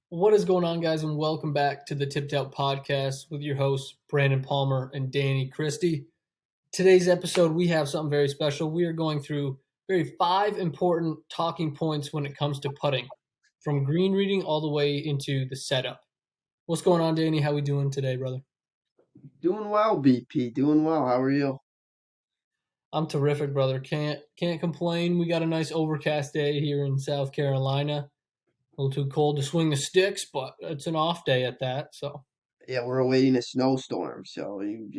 What is going on, guys, and welcome back to the Tipped Out Podcast with your hosts, Brandon Palmer and Danny Christie. Today's episode, we have something very special. We are going through five important talking points when it comes to putting, from green reading all the way into the setup. What's going on, Danny? How we doing today, brother? Doing well, BP. Doing well. How are you? I'm terrific, brother. Can't complain. We got a nice overcast day here in South Carolina. A little too cold to swing the sticks, but it's an off day at that, so Yeah, we're awaiting a snowstorm, so you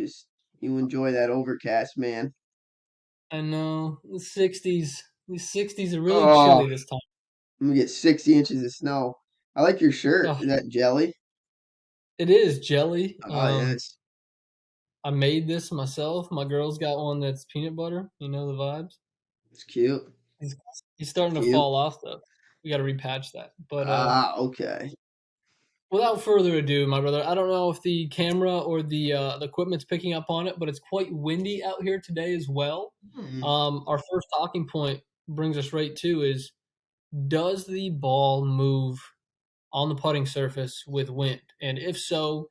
enjoy that overcast, man. I know the 60s. These 60s are really Oh, chilly this time. I'm gonna get 60 inches of snow. I like your shirt. Oh, Is that jelly? it is jelly. Oh, yes. I made this myself. My girl's got one that's peanut butter. You know the vibes. It's cute. He's, he's starting to Cute. fall off though. We got to repatch that. But Okay. without further ado, my brother, I don't know if the camera or the equipment's picking up on it, but it's quite windy out here today as well. Hmm. Our first talking point brings us right to is: does the ball move on the putting surface with wind? And if so,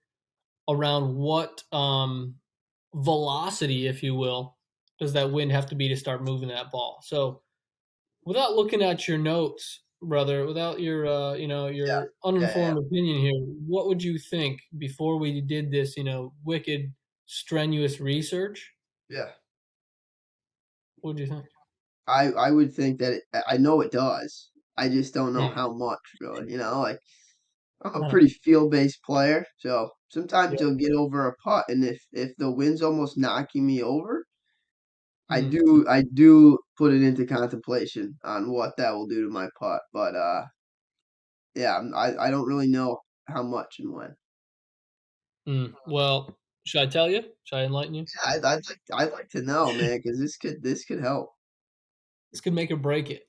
around what velocity, if you will, does that wind have to be to start moving that ball? So, without looking at your notes, brother, without your Yeah. your Yeah, yeah, uninformed opinion here, what would you think before we did this, wicked strenuous research? yeah. What do you think? I would think that I know it does. I just don't know Hmm. how much, really. Like I'm a pretty field-based player, so sometimes Yeah. you'll get over a putt, and if the wind's almost knocking me over, I Hmm. do I do put it into contemplation on what that will do to my putt. But yeah, I don't really know how much and when. Hmm. Well, should I tell you? Should I enlighten you? Yeah, I'd like to know, man, because this could help. This could make or break it.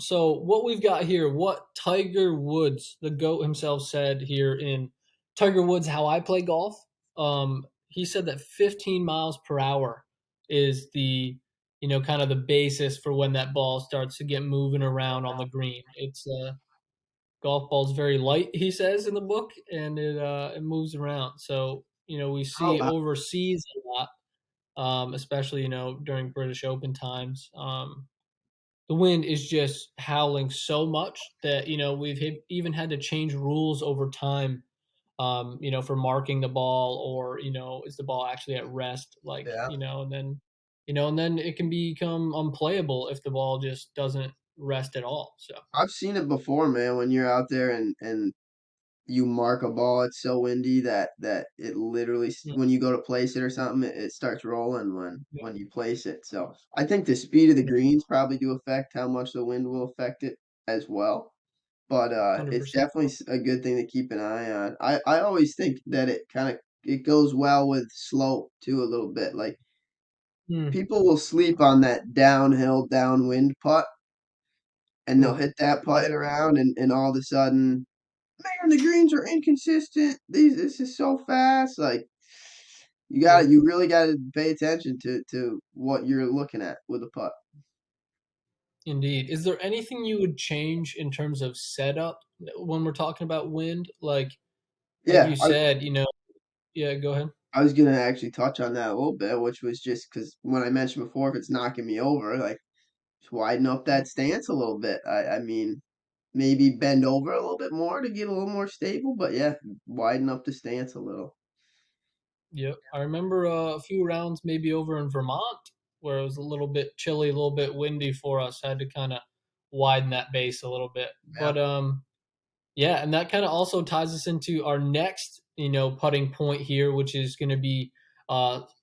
So what we've got here, what Tiger Woods, the GOAT himself, said here in Tiger Woods, How I Play Golf. He said that 15 miles per hour is the, kind of the basis for when that ball starts to get moving around on the green. It's golf ball's very light, he says in the book, and it moves around. So we How, see overseas a lot, especially during British Open times. The wind is just howling so much that we've even had to change rules over time, for marking the ball, or is the ball actually at rest, like, yeah, and then it can become unplayable if the ball just doesn't rest at all. So I've seen it before, man. When you're out there and you mark a ball, it's so windy that it literally mm, when you go to place it or something, it starts rolling when yeah, when you place it. So I think the speed of the yeah, greens probably do affect how much the wind will affect it as well. But it's 100%. definitely a good thing to keep an eye on. I always think that it goes well with slope too a little bit. Like Mm, people will sleep on that downhill downwind putt and they'll true. hit that putt around and all of a sudden, man, the greens are inconsistent. This is so fast. Like Yep. you really gotta pay attention to what you're looking at with a putt. Indeed. Is there anything you would change in terms of setup when we're talking about wind? Like Yeah, you said, yeah, go ahead. I was gonna actually touch on that a little bit, which was just because when I mentioned before, if it's knocking me over, like just widen up that stance a little bit. I mean, maybe bend over a little bit more to get a little more stable, but yeah, widen up the stance a little. Yep. I remember a few rounds maybe over in Vermont where it was a little bit chilly, a little bit windy for us. I had to kind of widen that base a little bit. Yeah. But yeah, and that kind of also ties us into our next, putting point here, which is going to be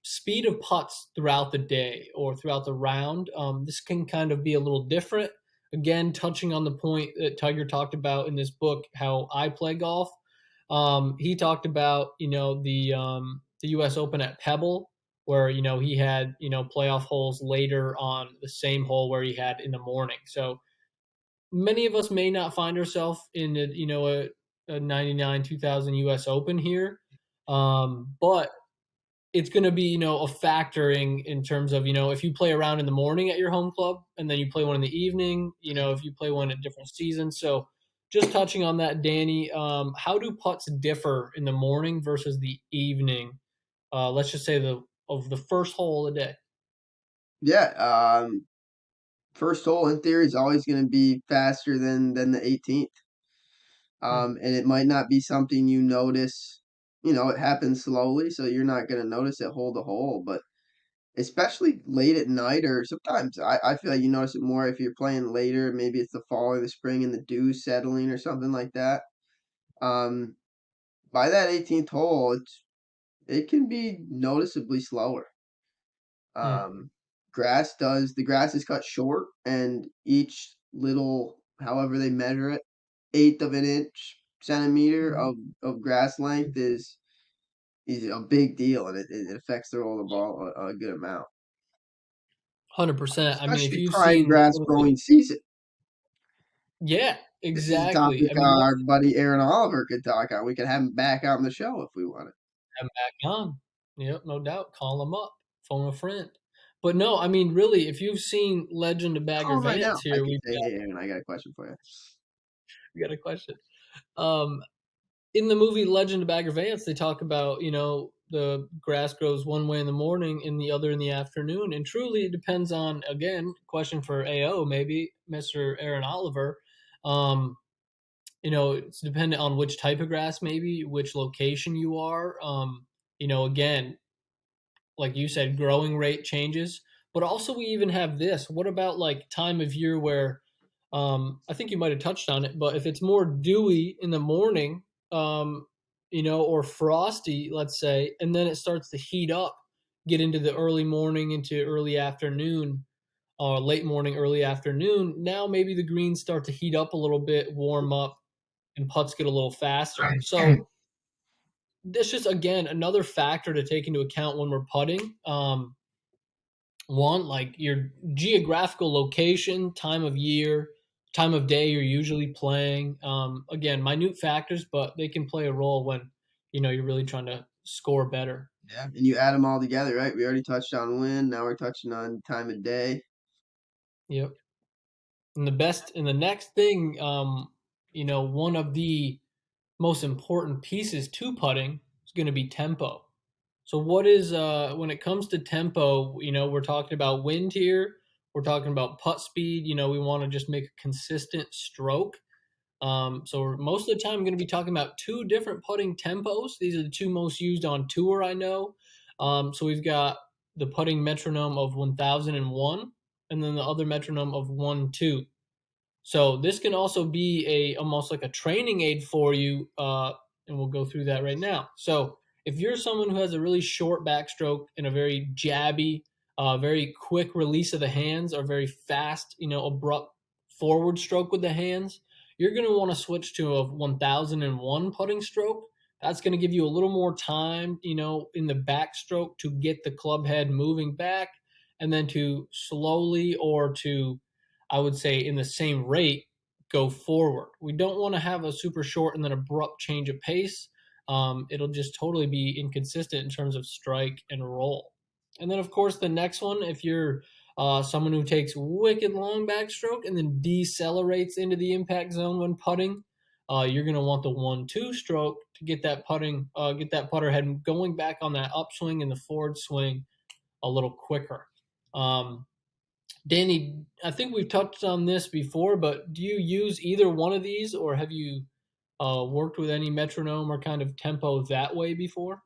speed of putts throughout the day or throughout the round. This can kind of be a little different. Again, touching on the point that Tiger talked about in this book, How I Play Golf. He talked about, the U.S. Open at Pebble, where he had playoff holes later on the same hole where he had in the morning. So many of us may not find ourselves in a 99 2000 US Open here, but it's going to be a factoring in terms of if you play around in the morning at your home club and then you play one in the evening, if you play one at different seasons. So just touching on that, Danny, how do putts differ in the morning versus the evening? Let's just say the first hole of the day. Yeah, first hole in theory is always going to be faster than the 18th. Hmm. And it might not be something you notice. You know, it happens slowly, so you're not going to notice it hole to hole. But especially late at night, or sometimes I feel like you notice it more if you're playing later. Maybe it's the fall or the spring and the dew's settling or something like that. Um, by that 18th hole, it can be noticeably slower. Hmm. Um, the grass is cut short, and each little, however they measure it, eighth of an inch, centimeter of grass length is a big deal, and it affects the roll of the ball a good amount, 100%. I mean, if especially you've prime seen grass some of the, growing season. yeah, This is a exactly. topic I mean, our buddy Aaron Oliver could talk on. We could have him back on the show if we wanted. I'm back on. Yep, no doubt. Call them up. Phone a friend. But no, I mean, really, if you've seen Legend of Bagger Call him right Vance now. I here, could say, hey, Aaron, I got a question for you. we got a question. Um, in the movie Legend of Bagger Vance, they talk about, the grass grows one way in the morning and the other in the afternoon. And truly, it depends on, again, question for AO, maybe, Mr. Aaron Oliver. Um, it's dependent on which type of grass, maybe, which location you are. Again, like you said, growing rate changes. But also, we even have this. What about like time of year where I think you might have touched on it, but if it's more dewy in the morning, or frosty, let's say, and then it starts to heat up, get into the early morning, into early afternoon, or late morning, early afternoon. Now maybe the greens start to heat up a little bit, warm up, and putts get a little faster. So this just again another factor to take into account when we're putting. One, like your geographical location, time of year, time of day you're usually playing. Again, minute factors, but they can play a role when you're really trying to score better. Yeah, and you add them all together, right? We already touched on wind. Now we're touching on time of day. Yep. And the next thing, one of the most important pieces to putting is going to be tempo. So what is when it comes to tempo, we're talking about wind here, we're talking about putt speed, we want to just make a consistent stroke. So most of the time I'm going to be talking about two different putting tempos. These are the two most used on tour, I know. So we've got the putting metronome of 1001 and then the other metronome of 1-2. So this can also be a almost like a training aid for you, and we'll go through that right now. So if you're someone who has a really short backstroke and a very jabby, very quick release of the hands, or very fast, abrupt forward stroke with the hands, you're going to want to switch to a 1001 putting stroke. That's going to give you a little more time, in the backstroke to get the club head moving back, and then to slowly or to I would say in the same rate go forward. We don't want to have a super short and then abrupt change of pace. It'll just totally be inconsistent in terms of strike and roll. And then, of course, the next one, if you're someone who takes wicked long backstroke and then decelerates into the impact zone when putting, you're going to want the 1-2 stroke to get that putter head going back on that upswing and the forward swing a little quicker. Um, Danny, I think we've touched on this before, but do you use either one of these, or have you worked with any metronome or kind of tempo that way before?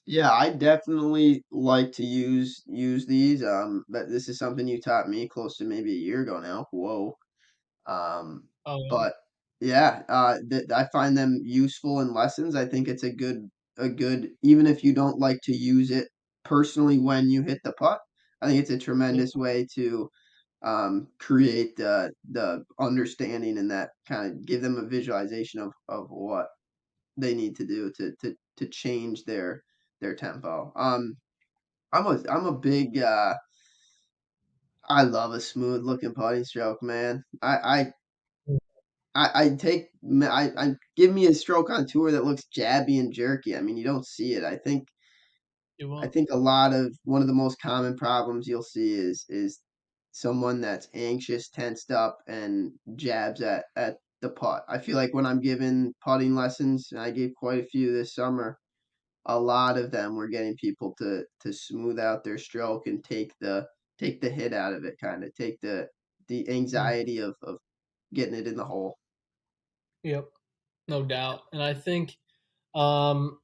Yeah, I definitely like to use these. But this is something you taught me close to maybe a year ago now. Whoa. Um, Oh, yeah. but yeah, I find them useful in lessons. I think it's a good even if you don't like to use it personally when you hit the putt. I think it's a Yep. tremendous way to create the understanding and that kind of give them a visualization of what they need to do to change their tempo. I'm a big I love a smooth looking putting stroke, man. I take I give me a stroke on tour that looks jabby and jerky. I mean, you don't see it. You I won't. think a lot of one of the most common problems you'll see is someone that's anxious, tensed up, and jabs at the putt. I feel like when I'm giving putting lessons, and I gave quite a few this summer, a lot of them were getting people to smooth out their stroke and take the hit out of it, kind of take the Mm, anxiety of getting it in the hole. yep, no doubt. And I think, um,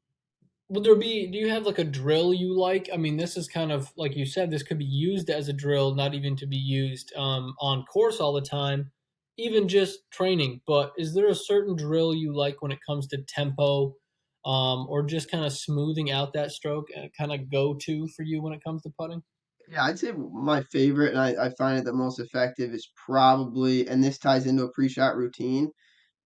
would there be do you have, like, a drill you like? I mean, this is kind of like you said, this could be used as a drill, not even to be used, on course all the time, even just training, but is there a certain drill you like when it comes to tempo, or just kinda smoothing out that stroke and kinda go-to for you when it comes to putting? Yeah, I'd say my favorite, and I find it the most effective, is probably, and this ties into a pre-shot routine,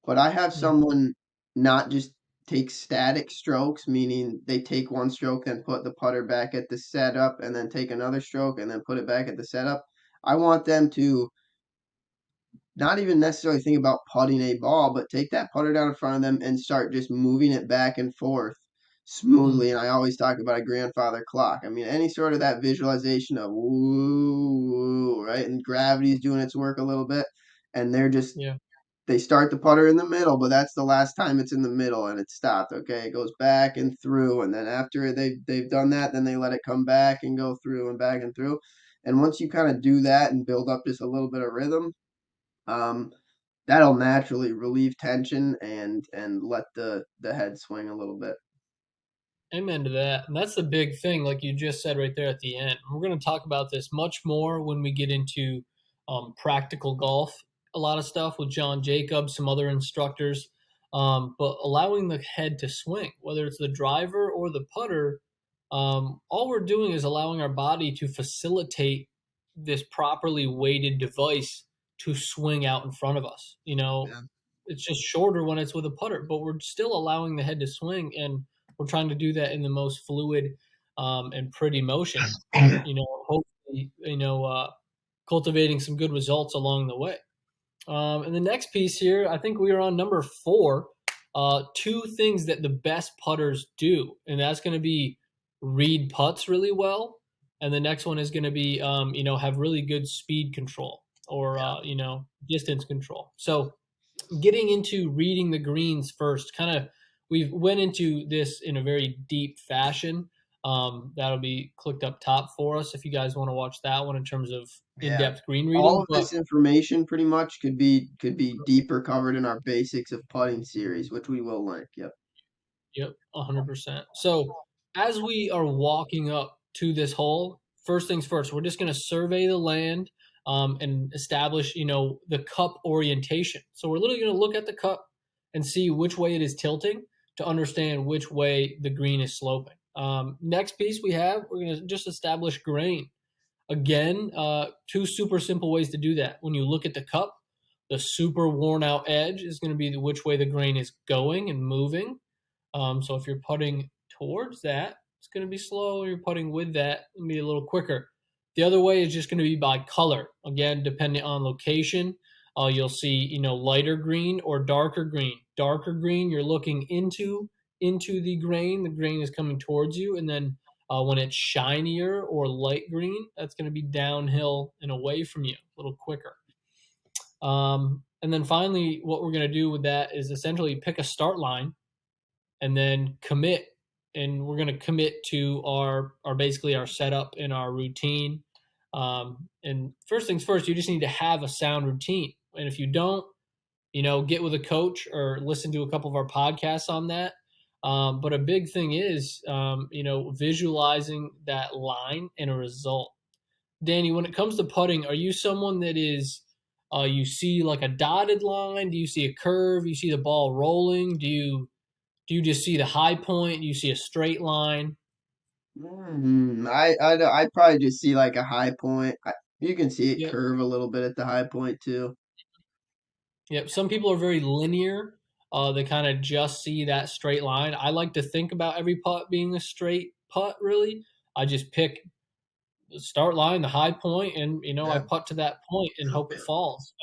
but I have Mm, someone not just take static strokes, meaning they take one stroke, then put the putter back at the setup, and then take another stroke, and then put it back at the setup. I want them to not even necessarily think about putting a ball, but take that putter down in front of them and start just moving it back and forth mm, smoothly. And I always talk about a grandfather clock. I mean, any sort of that visualization of woo, woo, right? And gravity's doing its work a little bit. And yeah. they start the putter in the middle, but that's the last time it's in the middle and it's stopped. Okay. It goes back and through. And then after they've done that, then they let it come back and go through and back and through. And once you kind of do that and build up just a little bit of rhythm, um, that'll naturally relieve tension and let the head swing a little bit. Amen to that. And that's the big thing, like you just said right there at the end. We're going to talk about this much more when we get into practical golf, a lot of stuff with John Jacobs, some other instructors. But allowing the head to swing, whether it's the driver or the putter, all we're doing is allowing our body to facilitate this properly weighted device to swing out in front of us. Yeah. It's just shorter when it's with a putter, but we're still allowing the head to swing, and we're trying to do that in the most fluid and pretty motion. Hopefully, cultivating some good results along the way. And the next piece here, I think we are on number 4. Two things that the best putters do, and that's going to be read putts really well, and the next one is going to be, have really good speed control or Yeah. distance control. So getting into reading the greens first, kind of we went into this in a very deep fashion. That'll be clicked up top for us if you guys want to watch that one in terms of Yeah. in-depth green All reading. of But this information pretty much could be deeper covered in our basics of putting series, which we will link. Yep. yep, 100%. So as we are walking up to this hole, first things first, we're just going to survey the land and establish, the cup orientation. So we're literally going to look at the cup and see which way it is tilting to understand which way the green is sloping. Next piece we're going to just establish grain. Again, two super simple ways to do that. When you look at the cup, the super worn out edge is going to be which way the grain is going and moving. So if you're putting towards that, it's going to be slow. You're putting with that, it'll be a little quicker. The other way is just going to be by color. Again, depending on location, you'll see lighter green or darker green. Darker green, you're looking into the grain. The grain is coming towards you, and then when it's shinier or light green, that's going to be downhill and away from you, a little quicker. And then finally, what we're going to do with that is essentially pick a start line and then commit. And we're going to commit to our basically our setup and our routine. And first things first, you just need to have a sound routine. And if you don't, get with a coach or listen to a couple of our podcasts on that. But a big thing is, visualizing that line and a result. Danny, when it comes to putting, are you someone that is, you see like a dotted line? Do you see a curve? You see the ball rolling? Do you just see the high point? Do you see a straight line? I'd probably just see like a high point. You can see it Yep. curve a little bit at the high point too. Yep. Some people are very linear. They kind of just see that straight line. I like to think about every putt being a straight putt, really. I just pick the start line, the high point, and I Yeah. putt to that point and hope it falls.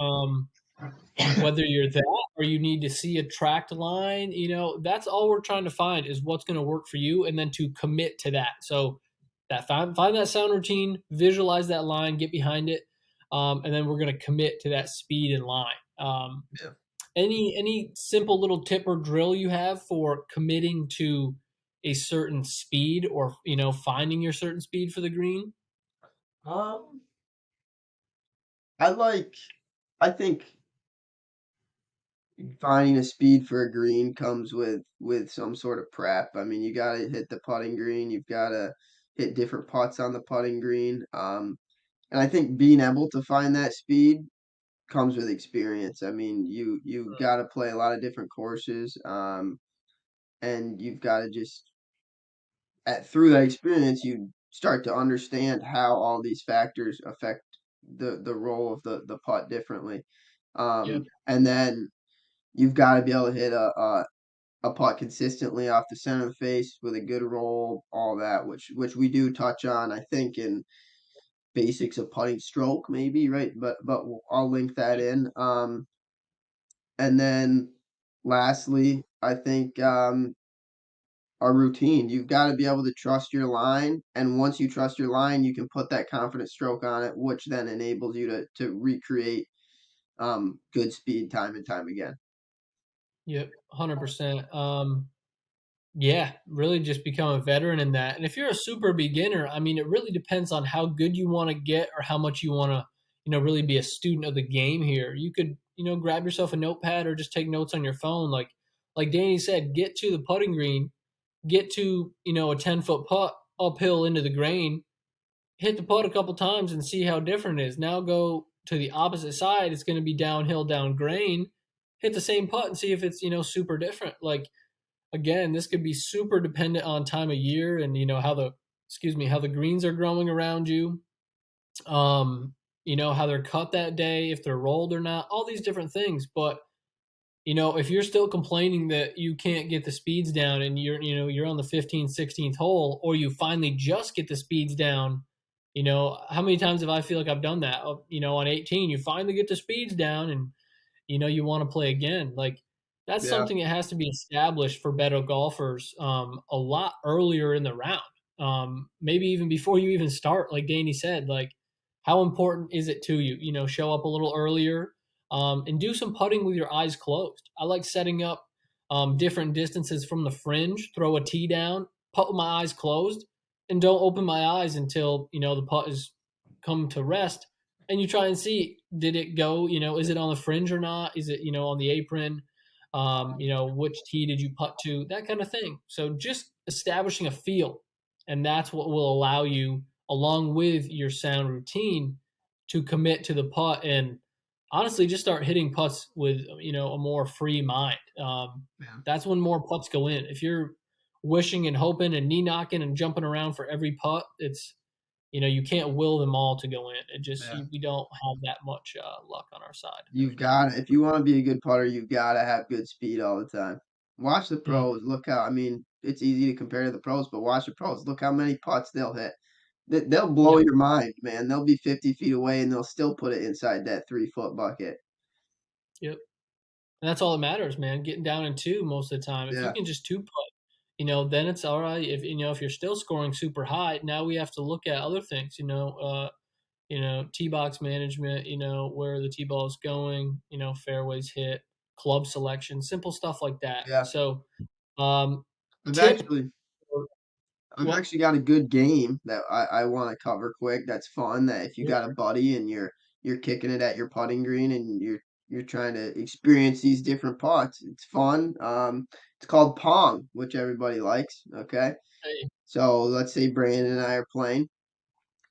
Whether you're that or you need to see a tracked line, that's all we're trying to find is what's going to work for you, and then to commit to that. So that find that sound routine, visualize that line, get behind it, and then we're going to commit to that speed and line. Yeah. Any simple little tip or drill you have for committing to a certain speed, or finding your certain speed for the green? Um, I like, I think finding a speed for a green comes with some sort of prep. I mean, you got to hit the putting green. You've got to hit different putts on the putting green. And I think being able to find that speed comes with experience. I mean, you got to play a lot of different courses, and you've got to just through that experience, you start to understand how all these factors affect the role of the putt differently. Yep. And then you've got to be able to hit a putt consistently off the center of the face with a good roll, all that, which we do touch on, I think, in basics of putting stroke, maybe, right? But I'll link that Yep. in. And then lastly, I think our routine. You've got to be able to trust your line, and once you trust your line, you can put that confident stroke on it, which then enables you to recreate good speed time and time again. Yep. 100%. Yeah, really just become a veteran in that. And if you're a super beginner, I mean, it really depends on how good you want to get, or how much you want to, really be a student of the game here. You could, grab yourself a notepad or just take notes on your phone. Like Danny said, get to the putting green, get to, a 10-foot putt uphill into the grain, hit the putt a couple times and see how different it is. Now go to the opposite side. It's going to be downhill, down grain. Hit the same putt and see if it's, super different. Like, again, this could be super dependent on time of year, and how the greens are growing around you. How they're cut that day, if they're rolled or not, all these different things. But if you're still complaining that you can't get the speeds down, and you're on the 15th, 16th hole, or you finally just get the speeds down, how many times have I feel like I've done that? On 18, you finally get the speeds down, and you want to play again. Like, that's Yeah, something that has to be established for better golfers a lot earlier in the round. Maybe even before you even start, like Danny said. Like, how important is it to you? Show up a little earlier, and do some putting with your eyes closed. I like setting up different distances from the fringe, throw a tee down, putt with my eyes closed, and don't open my eyes until the putt is come to rest, and you try and see, did it go, is it on the fringe or not, is it on the apron, which tee did you putt to, that kind of thing. So just establishing a feel, and that's what will allow you, along with your sound routine, to commit to the putt, and honestly just start hitting putts with a more free mind. yeah, That's when more putts go in. If you're wishing and hoping and knee knocking and jumping around for every putt, it's you can't will them all to go in. It just yeah. we don't have that much luck on our side You've every time. got to, if you want to be a good putter, you've got to have good speed all the time. Watch the Mm, pros. Look how, I mean, it's easy to compare to the pros, but watch the pros. Look how many putts they'll hit. They'll blow yep, your mind, man. They'll be 50 feet away and they'll still put it inside that 3 foot bucket. yep. And that's all that matters, man. Getting down in two most of the time. If you Yeah, can just two putt, then it's all right. If you're still scoring super high, now we have to look at other things. Tee box management. Where the tee ball is going. Fairways hit, club selection, simple stuff like that. yeah. So, um, I've tip. actually I've What? actually got a good game that I want to cover quick. That's fun. That if you Yeah. got a buddy and you're kicking it at your putting green and you're trying to experience these different putts, it's fun. It's called Pong, which everybody likes. Okay, Hey, so let's say Brandon and I are playing.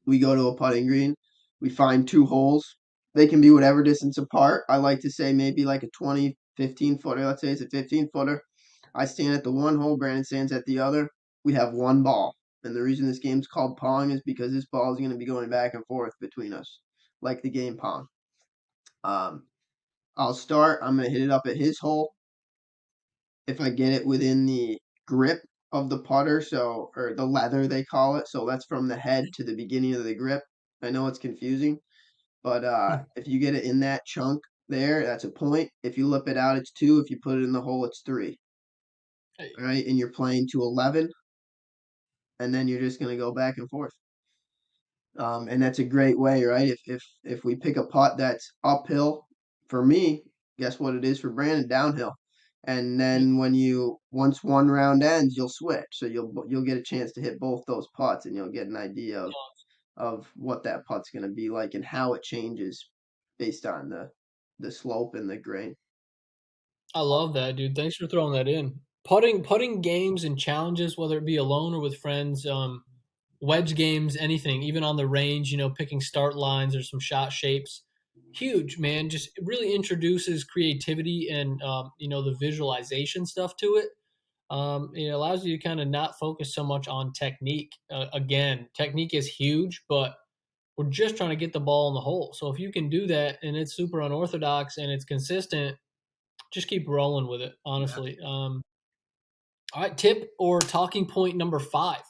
We go to a putting green. We find two holes. They can be whatever distance apart. I like to say maybe like a 20, 15 footer. Let's say it's a 15 footer. I stand at the one hole, Brandon stands at the other. We have one ball. And the reason this game's called Pong is because this ball is going to be going back and forth between us, like the game Pong. Um, I'll start. I'm going to hit it up at his hole. If I get it within the grip of the putter, so, or the leather they call it, so that's from the head to the beginning of the grip. I know it's confusing, but if you get it in that chunk there, that's a point. If you lip it out, it's two. If you put it in the hole, it's three. hey. All right, and you're playing to 11, and then you're just gonna go back and forth. And that's a great way, right? If we pick a putt that's uphill, for me, guess what it is for Brandon? Downhill. And Yep. then once one round ends, you'll switch. So you'll get a chance to hit both those putts, and you'll get an idea of what that putt's going to be like and how it changes based on the slope and the grain. I love that, dude. Thanks for throwing that in. Putting games and challenges, whether it be alone or with friends, wedge games, anything, even on the range, picking start lines or some shot shapes. Huge, man. Just it really introduces creativity and the visualization stuff to it. It allows you to kind of not focus so much on technique. Again, technique is huge, but we're just trying to get the ball in the hole. So if you can do that and it's super unorthodox and it's consistent, just keep rolling with it, Yeah. honestly. All right, tip or talking point number 5.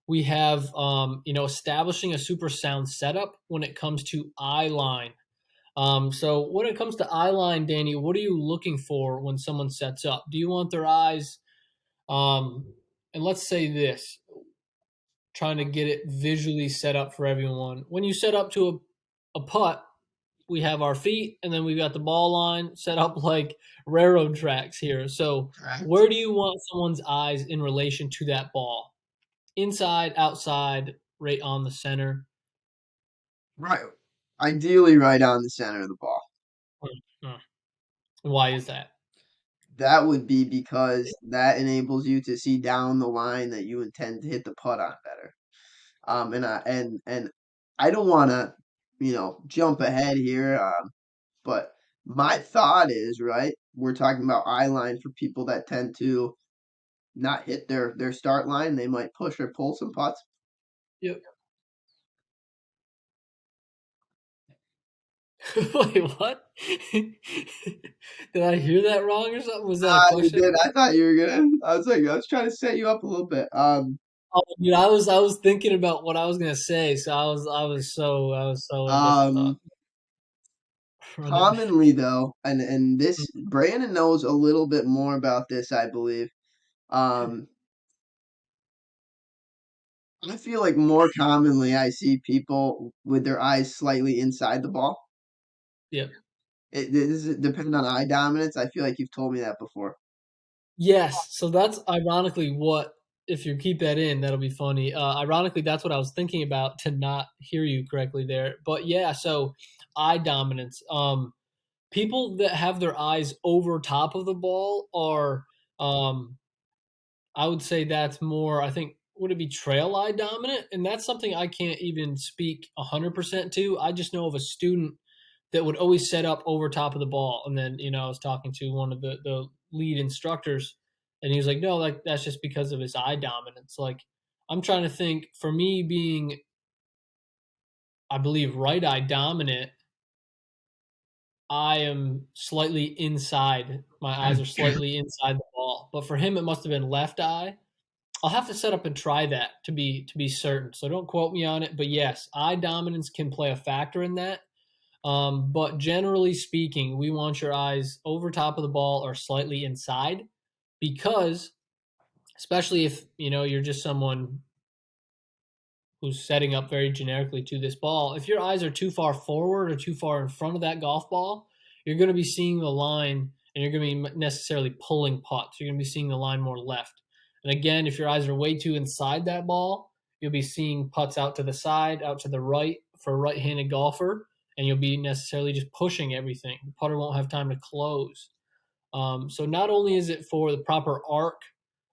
We have, establishing a super sound setup when it comes to eye line. So when it comes to eye line, Danny, what are you looking for when someone sets up? Do you want their eyes, um, and let's say this, trying to get it visually set up for everyone. When you set up to a putt, we have our feet and then we've got the ball line set up like railroad tracks here. So Correct. where do you want someone's eyes in relation to that ball? Inside, outside, right on the center? Right. Ideally, right on the center of the ball. Mm. Why is that? That would be because that enables you to see down the line that you intend to hit the putt on better. And I don't want to, jump ahead here. But my thought is, right, we're talking about eye line for people that tend to not hit their start line. They might push or pull some putts. Yep. Wait, what? Did I hear that wrong or something? Was that a Ah, you question? did. I thought you were gonna. I was trying to set you up a little bit. Oh, dude, I was thinking about what I was gonna say, so I was so in different thought. Um, Run it Commonly back. though, and this Brandon knows a little bit more about this, I believe. Um, I feel like more commonly I see people with their eyes slightly inside the ball. Yeah. Does it depend on eye dominance? I feel like you've told me that before. Yes, so that's ironically what if you keep that in, that'll be funny. Ironically, that's what I was thinking about to not hear you correctly there. But yeah, so eye dominance. People that have their eyes over top of the ball are, um, I would say that's more, I think, would it be trail eye dominant? And that's something I can't even speak 100% to. I just know of a student that would always set up over top of the ball. And then, I was talking to one of the lead instructors, and he was like, no, like that's just because of his eye dominance. Like, I'm trying to think for me being, I believe, right eye dominant, I am slightly inside. My eyes are slightly inside the ball. But for him, it must have been left eye. I'll have to set up and try that to be certain. So don't quote me on it. But yes, eye dominance can play a factor in that. But generally speaking, we want your eyes over top of the ball or slightly inside because, especially if you're just someone who's setting up very generically to this ball, if your eyes are too far forward or too far in front of that golf ball, you're going to be seeing the line and you're going to be necessarily pulling putts. You're going to be seeing the line more left. And again, if your eyes are way too inside that ball, you'll be seeing putts out to the side, out to the right for a right handed golfer, and you'll be necessarily just pushing everything. The putter won't have time to close. So not only is it for the proper arc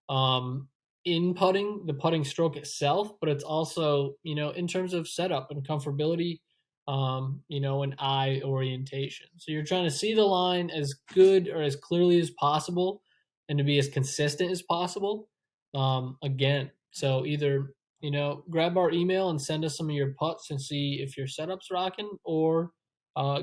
um, in putting, the putting stroke itself, but it's also, in terms of setup and comfortability, and eye orientation. So you're trying to see the line as good or as clearly as possible and to be as consistent as possible. Again, so either, grab our email and send us some of your putts and see if your setup's rocking, or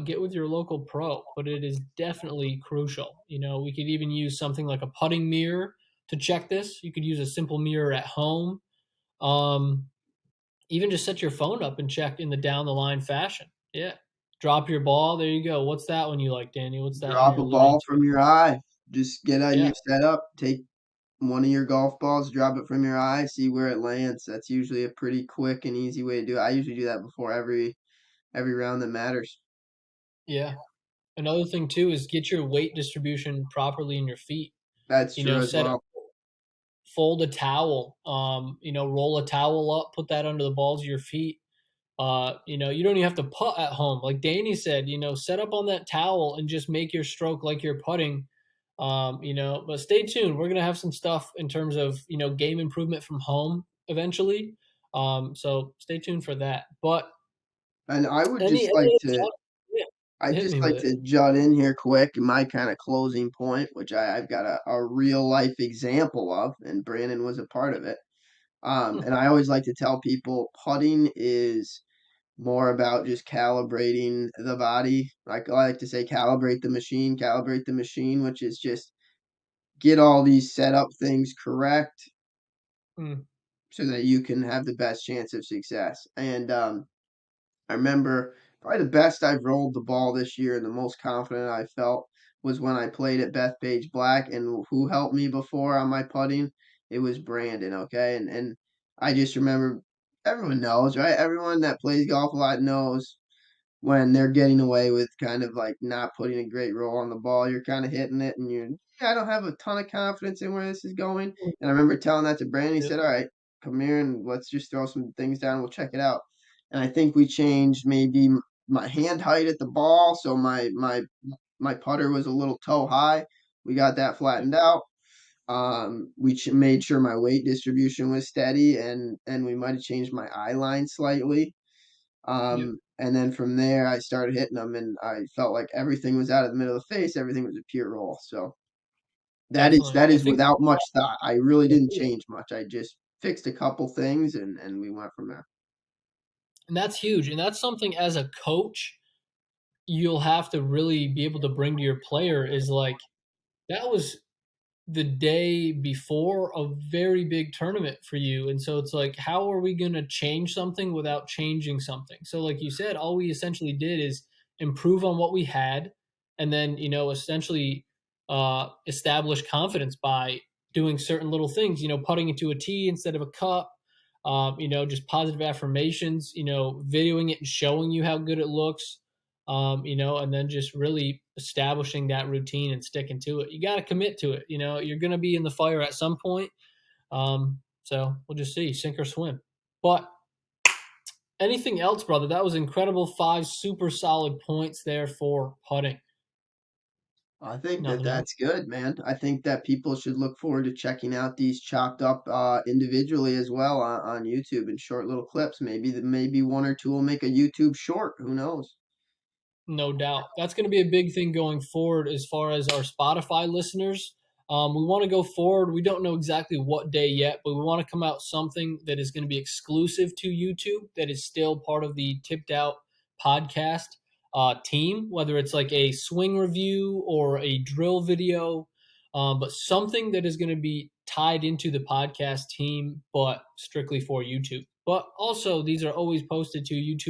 get with your local pro, but it is definitely crucial. We could even use something like a putting mirror to check this. You could use a simple mirror at home. Um, Even just set your phone up and check in the down the line fashion. Yeah. Drop your ball. There you go. What's that one you like, Danny? What's that one Drop you're a alluding ball to? from your eye. Just get on Yeah. your setup, take one of your golf balls, drop it from your eye, see where it lands. That's usually a pretty quick and easy way to do it. I usually do that before every round that matters. Yeah. Another thing too is get your weight distribution properly in your feet. That's You true know, as set well. fold a towel. Roll a towel up, put that under the balls of your feet. You don't even have to putt at home. Like Danny said, set up on that towel and just make your stroke like you're putting. But stay tuned. We're gonna have some stuff in terms of game improvement from home eventually. So stay tuned for that. But And I would just any like other to, thought? Yeah, I'd hit just me like with it. to jut in here quick, my kind of closing point, which I've got a real life example of, and Brandon was a part of it. Hmm. And I always like to tell people putting is more about just calibrating the body. Like I like to say, calibrate the machine, which is just get all these setup things correct Hmm. so that you can have the best chance of success. And I remember probably the best I've rolled the ball this year and the most confident I felt was when I played at Bethpage Black. And who helped me before on my putting? It was Brandon. Okay, and I just remember everyone knows, right? Everyone that plays golf a lot knows when they're getting away with kind of like not putting a great roll on the ball. You're kind of hitting it, and I don't have a ton of confidence in where this is going. And I remember telling that to Brandon. He Yep. said, "All right, come here and let's just throw some things down. We'll check it out." And I think we changed maybe my hand height at the ball, so my putter was a little toe high. We got that Yep. flattened out. We made sure my weight distribution was steady, and we might have changed my eye line slightly. Yep. And then from there, I started hitting them, and I felt like everything was out of the middle of the face. Everything was a pure roll. So that is Definitely. that I is think. without much thought. I really didn't change much. I just fixed a couple things, and we went from there. And that's huge. And that's something as a coach you'll have to really be able to bring to your player is like that was the day before a very big tournament for you. And so it's like, how are we going to change something without changing something? So, like you said, all we essentially did is improve on what we had and then, essentially establish confidence by doing certain little things, putting into a tee instead of a cup, just positive affirmations, videoing it and showing you how good it looks. And then just really establishing that routine and sticking to it. You got to commit to it. You're going to be in the fire at some point. So we'll just see, sink or swim. But anything else, brother? That was incredible. Five super solid points there for putting. I think that Nothing else. that's good, man. I think that people should look forward to checking out these chopped up individually as well on YouTube in short little clips. Maybe one or two will make a YouTube short. Who knows? No doubt. That's going to be a big thing going forward as far as our Spotify listeners. We want to go forward. We don't know exactly what day yet, but we want to come out something that is going to be exclusive to YouTube, that is still part of the Tipped Out podcast team, whether it's like a swing review or a drill video, but something that is going to be tied into the podcast team, but strictly for YouTube. But also, these are always posted to YouTube.